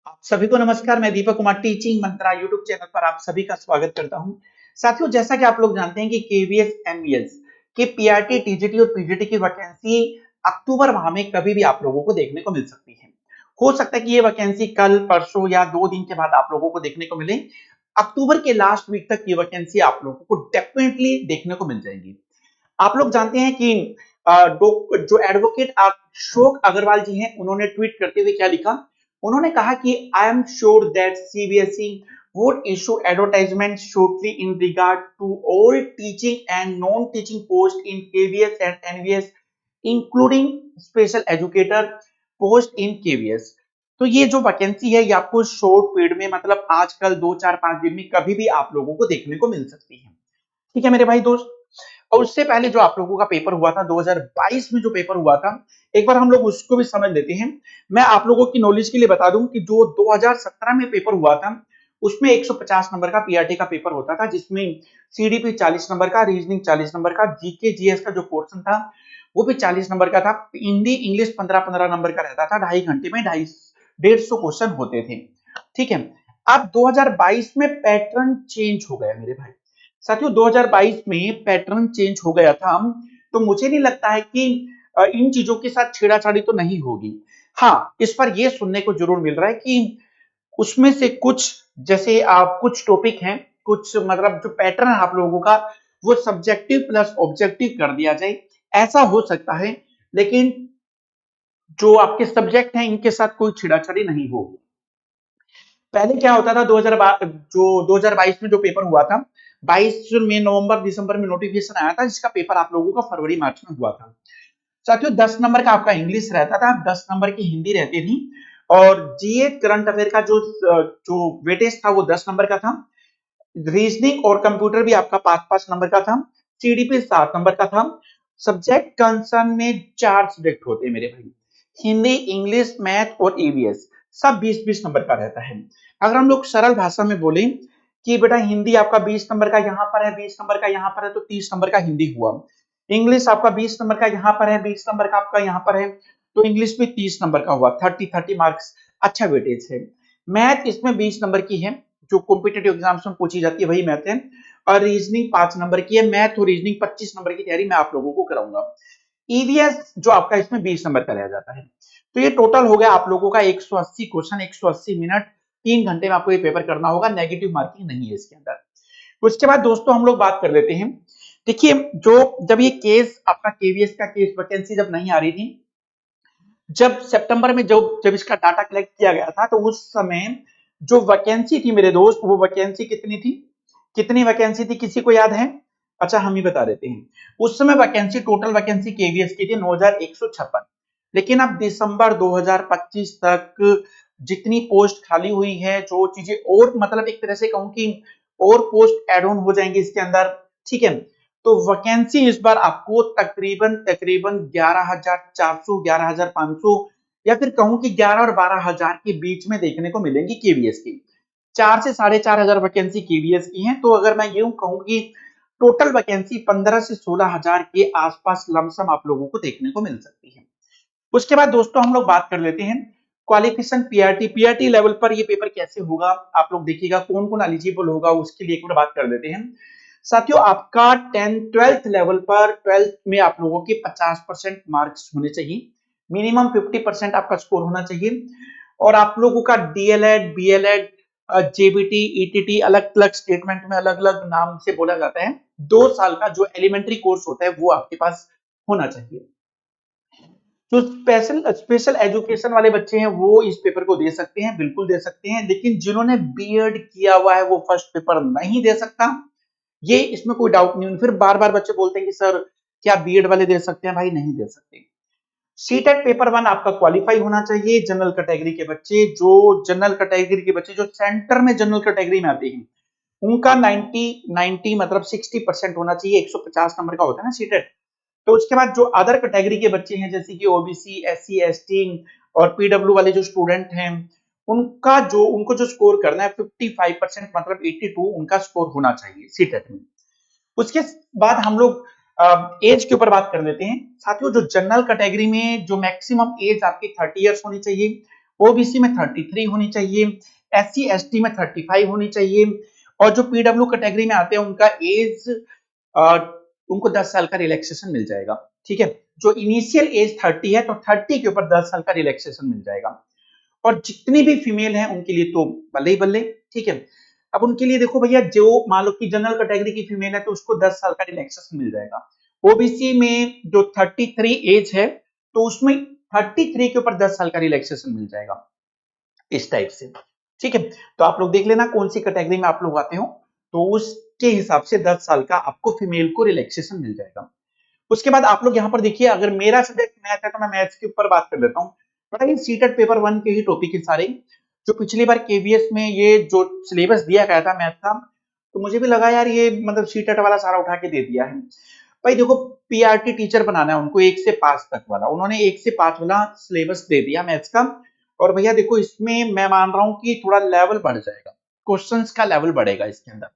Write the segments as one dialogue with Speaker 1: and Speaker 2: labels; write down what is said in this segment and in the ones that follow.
Speaker 1: आप सभी को नमस्कार। मैं दीपक कुमार टीचिंग मंत्रा यूट्यूब चैनल पर आप सभी का स्वागत करता हूं। साथियों, जैसा कि आप लोग जानते हैं कि केवीएस एमवीएस के पीआरटी टीजीटी और पीजीटी की वैकेंसी अक्टूबर माह में कभी भी आप लोगों को देखने को मिल सकती है। हो सकता है कि ये वैकेंसी कल परसों या 2 दिन के बाद आप लोगों को देखने को मिले। अक्टूबर के लास्ट वीक तक ये वैकेंसी आप लोगों को डेफिनेटली देखने को मिल जाएगी। आप लोग जानते हैं कि जो एडवोकेट अशोक अग्रवाल जी हैं, उन्होंने ट्वीट करते हुए क्या लिखा। उन्होंने कहा कि I am sure that CBSE would issue advertisement shortly in regard to all teaching and non-teaching posts in KVS and NVS, including special educator post in KVS। तो ये जो वैकेंसी है ये आपको शॉर्ट पीरियड में, मतलब आजकल 2 4 5 दिन में कभी भी आप लोगों को देखने को मिल सकती है। ठीक है मेरे भाई दोस्त। और उससे पहले जो आप लोगों का पेपर हुआ था 2022 में, जो पेपर हुआ था, एक बार हम लोग उसको भी समझ लेते हैं। मैं आप लोगों की नॉलेज के लिए बता दूं कि जो 2017 में पेपर हुआ था उसमें 150 नंबर का पीआरटी का पेपर होता था, जिसमें सीडीपी 40 नंबर का, रीजनिंग 40 नंबर का, जीके जीएस का जो पोर्शन था वो भी 40 नंबर का था। हिंदी इंग्लिश 15-15 नंबर का रहता था। 2.5 घंटे में 150 क्वेश्चन होते थे। ठीक है। अब 2022 में पैटर्न चेंज हो गया मेरे भाई। साथियों, 2022 में पैटर्न चेंज हो गया था, तो मुझे नहीं लगता है कि इन चीजों के साथ छेड़ाछाड़ी तो नहीं होगी। हाँ, इस पर यह सुनने को जरूर मिल रहा है कि उसमें से कुछ, जैसे आप कुछ टॉपिक हैं, कुछ मतलब जो पैटर्न है आप लोगों का, वो सब्जेक्टिव प्लस ऑब्जेक्टिव कर दिया जाए, ऐसा हो सकता है। लेकिन जो आपके सब्जेक्ट हैं इनके साथ कोई छेड़ाछाड़ी नहीं होगी। पहले क्या होता था, 2022 में जो पेपर हुआ था, 22 में, नवंबर दिसंबर में नोटिफिकेशन आया था, जिसका पेपर आप लोगों का फरवरी मार्च में हुआ था। साथियों, 10 नंबर का आपका इंग्लिश रहता था, 10 नंबर की हिंदी रहती थी, और जीए करंट अफेयर का जो वेटेज था वो 10 नंबर का था। रीजनिंग और कंप्यूटर भी आपका 5-5 नंबर का था। सीडीपी 7 नंबर का था। सब्जेक्ट कंसर्न में 4 सब्जेक्ट होते हैं मेरे भाई, हिंदी इंग्लिश मैथ और ईवीएस, सब 20-20 नंबर का रहता है। अगर हम लोग सरल भाषा में बोलें कि बेटा हिंदी आपका 20 नंबर का यहाँ पर है, 20 नंबर का यहाँ पर है, तो 30 नंबर का हिंदी हुआ। इंग्लिश आपका 20 नंबर का यहाँ पर है, 20 नंबर का आपका यहाँ पर है, तो इंग्लिश में 30 नंबर का हुआ। 30-30 मार्क्स, अच्छा वेटेज है। मैथ इसमें 20 नंबर की है, जो कॉम्पिटेटिव एग्जाम्स में पूछी जाती है वही मैथ है। और रीजनिंग 5 नंबर की है। मैथ और रीजनिंग 25 नंबर की तैयारी मैं आप लोगों को कराऊंगा। ईवीएस जो आपका इसमें 20 नंबर का रह जाता है। तो ये टोटल हो गया आप लोगों का 180 क्वेश्चन, 180 मिनट, 3 घंटे में आपको ये पेपर करना होगा। नेगेटिव मार्किंग नहीं है इसके अंदर। उसके बाद दोस्तों हम लोग बात कर लेते हैं। देखिए, जो जब ये केस आपका केवीएस का केस वैकेंसी जब नहीं आ रही थी, जब सितंबर में जब इसका डाटा कलेक्ट किया गया था, तो उस समय जो वैकेंसी थी मेरे दोस्त, वो वैकेंसी कितनी थी, कितनी वैकेंसी थी, किसी को याद है? अच्छा, हम ही बता देते हैं। उस समय वैकेंसी, टोटल वैकेंसी केवीएस की थी 9156। लेकिन अब दिसंबर 2025 तक जितनी पोस्ट खाली हुई है, जो चीजें और, मतलब एक तरह से कहूं कि और पोस्ट एड ऑन हो जाएंगी इसके अंदर। ठीक है। तो वैकेंसी इस बार आपको तकरीबन तकरीबन 11,400, 11,500, या फिर कहूं कि 11 और 12,000 के बीच में देखने को मिलेंगी केवीएस की। 4 से 4,500 वैकेंसी केवीएस की हैं। तो अगर मैं यूं कहूं कि टोटल वैकेंसी 15 से 16,000 के आसपास लमसम आप लोगों को देखने को मिल सकती है। उसके बाद दोस्तों हम लोग बात कर लेते हैं क्वालिफिकेशन पीआरटी। पीआरटी लेवल पर ये पेपर कैसे होगा, आप लोग देखिएगा कौन कौन एलिजिबल होगा, उसके लिए एक बार बात कर लेते हैं। साथियों, आपका 10th-12th लेवल पर, 12th में आप लोगों के 50% मार्क्स होने चाहिए, मिनिमम 50% आपका स्कोर होना चाहिए। और आप लोगों का डीएलएड, बीएलएड, जेबीटी, ईटीटी, अलग अलग स्टेटमेंट में अलग अलग नाम से बोला जाता है, 2 साल का जो एलिमेंट्री कोर्स होता है वो आपके पास होना चाहिए। जो स्पेशल स्पेशल एजुकेशन वाले बच्चे हैं वो इस पेपर को दे सकते हैं, बिल्कुल दे सकते हैं। लेकिन जिन्होंने बीएड किया हुआ है वो फर्स्ट पेपर नहीं दे सकता, ये इसमें कोई डाउट नहीं। फिर बार बार बच्चे बोलते हैं कि सर क्या बीएड वाले दे सकते हैं? भाई नहीं दे सकते। सीटेट पेपर 1 आपका क्वालिफाई होना चाहिए। जनरल कैटेगरी के बच्चे, जो सेंटर में जनरल कैटेगरी में आते हैं, उनका 90 मतलब 60% होना चाहिए। 150 नंबर का होता है ना सीटेट। तो उसके बाद जो अदर कैटेगरी के बच्चे हैं, जैसे कि ओबीसी, एससी, एसटी और पीडब्ल्यू वाले जो स्टूडेंट हैं, उनको जो स्कोर करना है 55% मतलब 82 उनका स्कोर होना चाहिए सीटेट में। उसके बाद हम लोग एज के ऊपर बात कर लेते हैं। साथियों, जो जनरल कैटेगरी में जो मैक्सिमम एज आपकी 30 इयर्स होनी चाहिए, ओबीसी में 33 होनी चाहिए, एससी एसटी में 35 होनी चाहिए, और जो पीडब्ल्यू कैटेगरी में आते हैं उनका एज उनको 10 साल का रिलैक्सेशन मिल जाएगा। ठीक है, जो इनिशियल एज 30 है तो 30 के ऊपर 10 साल का रिलैक्सेशन मिल जाएगा। और जितनी भी फीमेल हैं उनके लिए तो बल्ले ही बल्ले। ठीक है, अब उनके लिए देखो भैया, जो मान लो कि जनरल कैटेगरी की फीमेल है तो उसको 10 साल का रिलैक्सेशन मिल जाएगा। ओबीसी में जो 33 एज है तो उसमें 33 के ऊपर 10 साल का रिलैक्सेशन मिल जाएगा, इस टाइप से। ठीक है, तो आप लोग देख लेना कौन सी कैटेगरी में आप लोग आते हो, तो उसके हिसाब से 10 साल का आपको फीमेल को रिलैक्सेशन मिल जाएगा। उसके बाद आप लोग यहाँ पर देखिए, अगर मेरा सब्जेक्ट मैथ है तो मैं मैथ्स के ऊपर बात कर लेता हूँ। पता है, सीटेट पेपर 1 के ही टॉपिक है सारे, जो पिछली बार केवीएस में ये जो सिलेबस दिया गया था मैथ का, तो मुझे भी लगा यार ये मतलब सीटेट वाला सारा उठा के दे दिया है। भाई देखो, पीआरटी टीचर बनाना है उनको 1 से 5 तक वाला, उन्होंने 1 से 5 वाला सिलेबस दे दिया मैथ्स का। और भैया देखो, इसमें मैं मान रहा हूँ कि थोड़ा लेवल बढ़ जाएगा, क्वेश्चंस का लेवल बढ़ेगा इसके अंदर।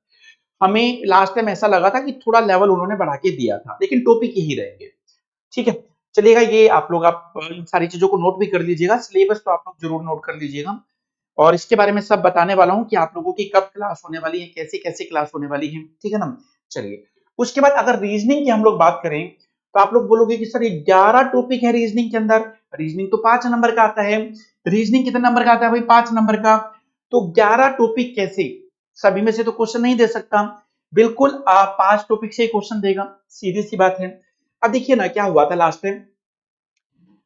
Speaker 1: हमें लास्ट टाइम ऐसा लगा था कि थोड़ा लेवल उन्होंने बढ़ा के दिया था, लेकिन टॉपिक यही रहेंगे। ठीक है, चलिएगा, ये आप इन सारी चीजों को नोट भी कर लीजिएगा, सिलेबस तो आप लोग जरूर नोट कर लीजिएगा। और इसके बारे में सब बताने वाला हूँ कि आप लोगों की कब क्लास होने वाली है, कैसे कैसे क्लास होने वाली है। ठीक है ना, चलिए। उसके बाद अगर रीजनिंग की हम लोग बात करें तो आप लोग बोलोगे कि सर ये 11 टॉपिक है रीजनिंग के अंदर, रीजनिंग तो 5 नंबर का आता है। रीजनिंग कितने नंबर का आता है भाई? 5 नंबर का। तो 11 टॉपिक कैसे? सभी में से तो क्वेश्चन नहीं दे सकता, बिल्कुल 5 टॉपिक से क्वेश्चन देगा, सीधी सी बात है। अब देखिए ना क्या हुआ था लास्ट टाइम,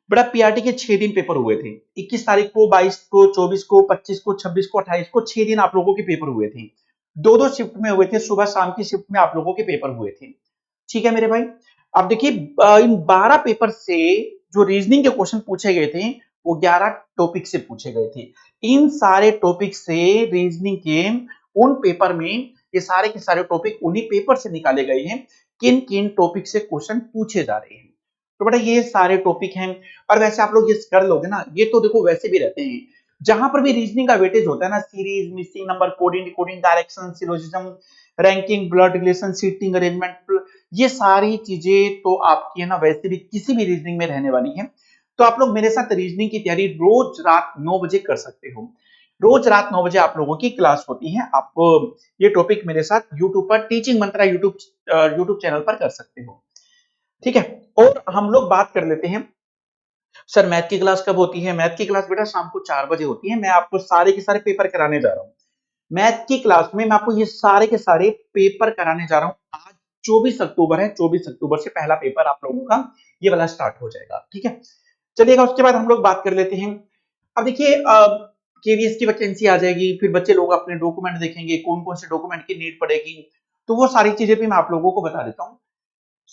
Speaker 1: बड़ा पीआरटी के 6 दिन पेपर हुए थे, 21 तारीख को, 22 को, 24 को, 25 को, 26 को, 28 को, 6 दिन आप लोगों के पेपर हुए थे। दो दो शिफ्ट में हुए थे, सुबह शाम की शिफ्ट में आप लोगों के पेपर हुए थे। ठीक है मेरे भाई, अब देखिए इन 12 पेपर से जो रीजनिंग के क्वेश्चन पूछे गए थे वो 11 टॉपिक से पूछे गए थे। इन सारे टॉपिक से रीजनिंग के उन पेपर में ये सारे के सारे टॉपिक उन्हीं पेपर से निकाले गए हैं, किन किन टॉपिक से क्वेश्चन पूछे जा रहे हैं। तो बेटा ये सारे टॉपिक हैं। और वैसे आप लोग ये कर लोगे ना, ये तो देखो वैसे भी रहते हैं, जहां पर भी रीजनिंग का वेटेज होता है ना, series, missing number, coding, decoding, direction, syllogism, ranking, blood relation, seating arrangement, ये सारी चीजें तो आपकी है ना वैसे भी किसी भी रीजनिंग में रहने वाली है। तो आप लोग मेरे साथ रीजनिंग की तैयारी रोज रात 9 बजे कर सकते हो। रोज रात 9 बजे आप लोगों की क्लास होती है। आप ये टॉपिक मेरे साथ यूट्यूब पर टीचिंग मंत्रा यूट्यूब चैनल पर कर सकते हो। ठीक है, और हम लोग बात कर लेते हैं, सर मैथ की क्लास कब होती है? मैथ की क्लास बेटा शाम को 4 बजे होती है। मैं आपको सारे के सारे पेपर कराने जा रहा हूँ मैथ की क्लास में। मैं आपको ये सारे के सारे पेपर कराने जा रहा हूँ। आज 24 अक्टूबर है, 24 अक्टूबर से पहला पेपर आप लोगों का ये वाला स्टार्ट हो जाएगा। ठीक है, चलिएगा। उसके बाद हम लोग बात कर लेते हैं, अब देखिए केवीएस की वैकेंसी आ जाएगी, फिर बच्चे लोग अपने डॉक्यूमेंट देखेंगे, कौन कौन से डॉक्यूमेंट की नीड पड़ेगी, तो वो सारी चीजें भी मैं आप लोगों को बता देता हूँ।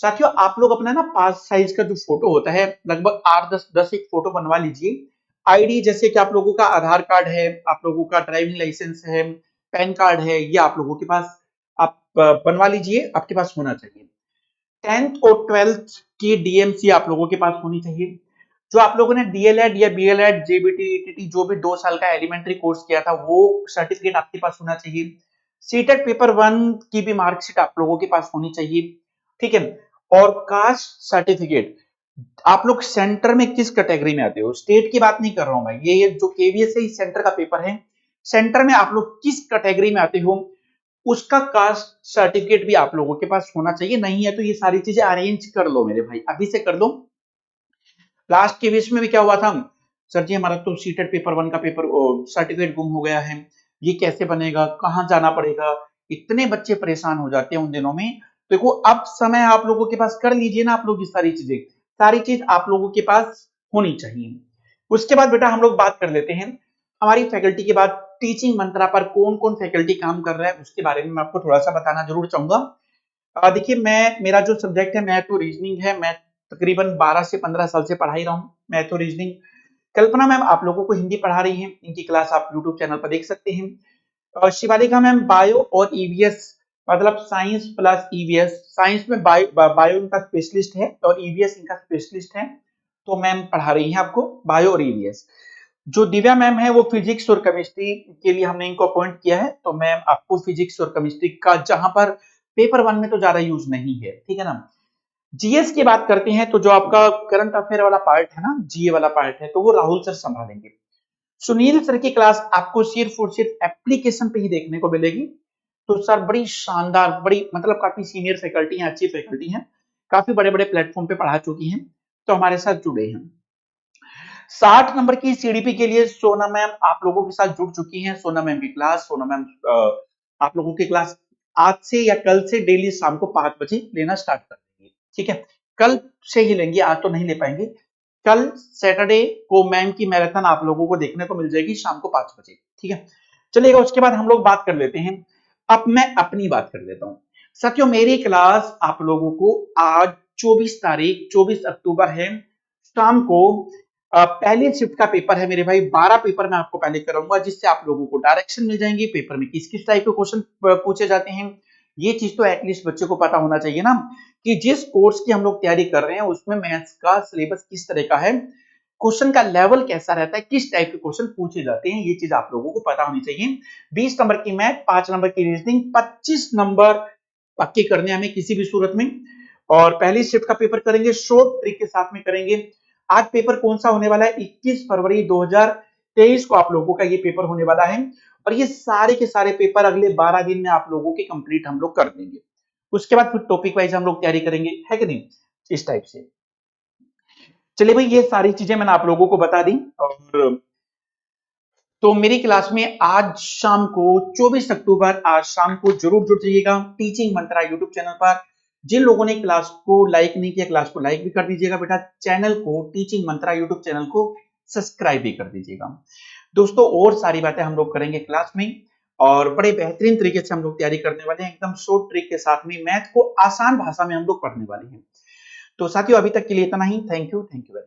Speaker 1: साथियों, आप लोग अपना ना पास साइज का जो फोटो होता है, लगभग 8-10 एक फोटो बनवा लीजिए। आईडी जैसे कि आप लोगों का आधार कार्ड है, आप लोगों का ड्राइविंग लाइसेंस है, पैन कार्ड है, ये आप लोगों के पास आप बनवा लीजिए, आपके पास होना चाहिए। 10th और 12th की डीएमसी आप लोगों के पास होनी चाहिए। जो आप लोगों ने डीएलएड या बीएलएड, जेबीटी, ईटीटी जो भी 2 साल का एलिमेंट्री कोर्स किया था, वो सर्टिफिकेट आपके पास होना चाहिए। सीटेट पेपर 1 की भी मार्कशीट आप लोगों के पास होनी चाहिए। ठीक है, और कास्ट सर्टिफिकेट। आप लोग सेंटर में किस कैटेगरी में आते हो, स्टेट की बात नहीं कर रहा हूं मैं, ये जो केवीएस है सेंटर का पेपर है, सेंटर में आप लोग किस कैटेगरी में आते हो उसका कास्ट सर्टिफिकेट भी आप लोगों के पास होना चाहिए। नहीं है तो ये सारी चीजें अरेंज कर लो मेरे भाई, अभी से कर लो। लास्ट के बीच में भी क्या हुआ था, सर जी हमारा तो सीटेट पेपर 1 का पेपर सर्टिफिकेट गुम हो गया है, ये कैसे बनेगा, कहाँ जाना पड़ेगा, इतने बच्चे परेशान हो जाते हैं उन दिनों में। देखो अब समय आप लोगों के पास, कर लीजिए ना आप लोग, ये सारी चीजें, सारी चीज आप लोगों के पास होनी चाहिए। उसके बाद बेटा हम लोग बात कर लेते हैं हमारी फैकल्टी के बाद टीचिंग मंत्रा पर कौन कौन फैकल्टी काम कर रहा है, उसके बारे में मैं आपको थोड़ा सा बताना जरूर चाहूंगा। देखिए, मेरा जो सब्जेक्ट है मैथ और रीजनिंग है, मैं तकरीबन 12 से 15 साल से पढ़ा ही रहा हूँ मैथ और रीजनिंग। कल्पना मैम आप लोगों को हिंदी पढ़ा रही हैं, इनकी क्लास आप यूट्यूब चैनल पर देख सकते हैं। और शिवालिका मैम बायो और ईवीएस, मतलब साइंस प्लस ईवीएस, साइंस में बायो इनका स्पेशलिस्ट है और ईवीएस इनका स्पेशलिस्ट है, तो मैम पढ़ा रही हैं आपको बायो और ईवीएस। जो दिव्या मैम है वो फिजिक्स और केमिस्ट्री के लिए हमने इनको अपॉइंट किया है, तो मैम आपको फिजिक्स और केमिस्ट्री का, जहां पर पेपर 1 में तो ज्यादा यूज नहीं है, ठीक है ना। जीएस की बात करते हैं तो जो आपका करंट अफेयर वाला पार्ट है ना, जीए वाला पार्ट है, तो वो राहुल सर संभालेंगे। सुनील सर की क्लास आपको सिर्फ और सिर्फ एप्लीकेशन पे ही देखने को मिलेगी। तो सर बड़ी शानदार, बड़ी मतलब काफी सीनियर फैकल्टी हैं, अच्छी फैकल्टी हैं, काफी बड़े बड़े प्लेटफॉर्म पे पढ़ा चुकी हैं, तो हमारे साथ जुड़े हैं। 60 नंबर की सीडीपी के लिए सोना मैम आप लोगों के साथ जुड़ चुकी हैं। सोना मैम की क्लास, सोना मैम आप लोगों की क्लास आज से या कल से डेली शाम को 5 बजे लेना स्टार्ट कर देंगे। ठीक है, कल से ही लेंगे, आज तो नहीं ले पाएंगे। कल सैटरडे को मैम की मैराथन आप लोगों को देखने को मिल जाएगी शाम को 5 बजे। ठीक है, चलिएगा, उसके बाद हम लोग बात कर लेते हैं। अब मैं अपनी बात कर लेता हूं। साथियों, मेरी क्लास आप लोगों को आज 24 अक्टूबर है, शाम को पहली शिफ्ट का पेपर है मेरे भाई। 12 पेपर मैं आपको पहले कराऊंगा, जिससे आप लोगों को डायरेक्शन मिल जाएंगे पेपर में किस किस टाइप के क्वेश्चन पूछे जाते हैं। ये चीज तो एटलीस्ट बच्चे को पता होना चाहिए ना, कि जिस कोर्स की हम लोग तैयारी कर रहे हैं उसमें मैथ्स का सिलेबस किस तरह का है, क्वेश्चन का लेवल कैसा रहता है, किस टाइप के क्वेश्चन पूछे जाते हैं, ये चीज आप लोगों को पता होनी चाहिए। 20 नंबर की मैथ, 5 नंबर की रीजनिंग, 25 नंबर पक्के करने हमें किसी भी सूरत में। और पहली शिफ्ट का पेपर करेंगे, शॉर्ट ट्रिक के साथ में करेंगे। आज पेपर कौन सा होने वाला है, 21 फरवरी 2023 को आप लोगों का ये पेपर होने वाला है। और ये सारे के सारे पेपर अगले 12 दिन में आप लोगों के कंप्लीट हम लोग कर देंगे। उसके बाद फिर टॉपिक वाइज हम लोग तैयारी करेंगे, है कि नहीं, इस टाइप से। चलिए भाई, ये सारी चीजें मैंने आप लोगों को बता दी। और तो मेरी क्लास में आज शाम को 24 अक्टूबर आज शाम को जरूर जुड़ जाइएगा टीचिंग मंत्रा यूट्यूब चैनल पर। जिन लोगों ने क्लास को लाइक नहीं किया, क्लास को लाइक भी कर दीजिएगा बेटा। चैनल को, टीचिंग मंत्रा यूट्यूब चैनल को सब्सक्राइब भी कर दीजिएगा दोस्तों। और सारी बातें हम लोग करेंगे क्लास में, और बड़े बेहतरीन तरीके से हम लोग तैयारी करने वाले हैं, एकदम शॉर्ट ट्रिक के साथ में मैथ को आसान भाषा में हम लोग पढ़ने वाले हैं। तो साथियों, अभी तक के लिए इतना ही। Thank you very much.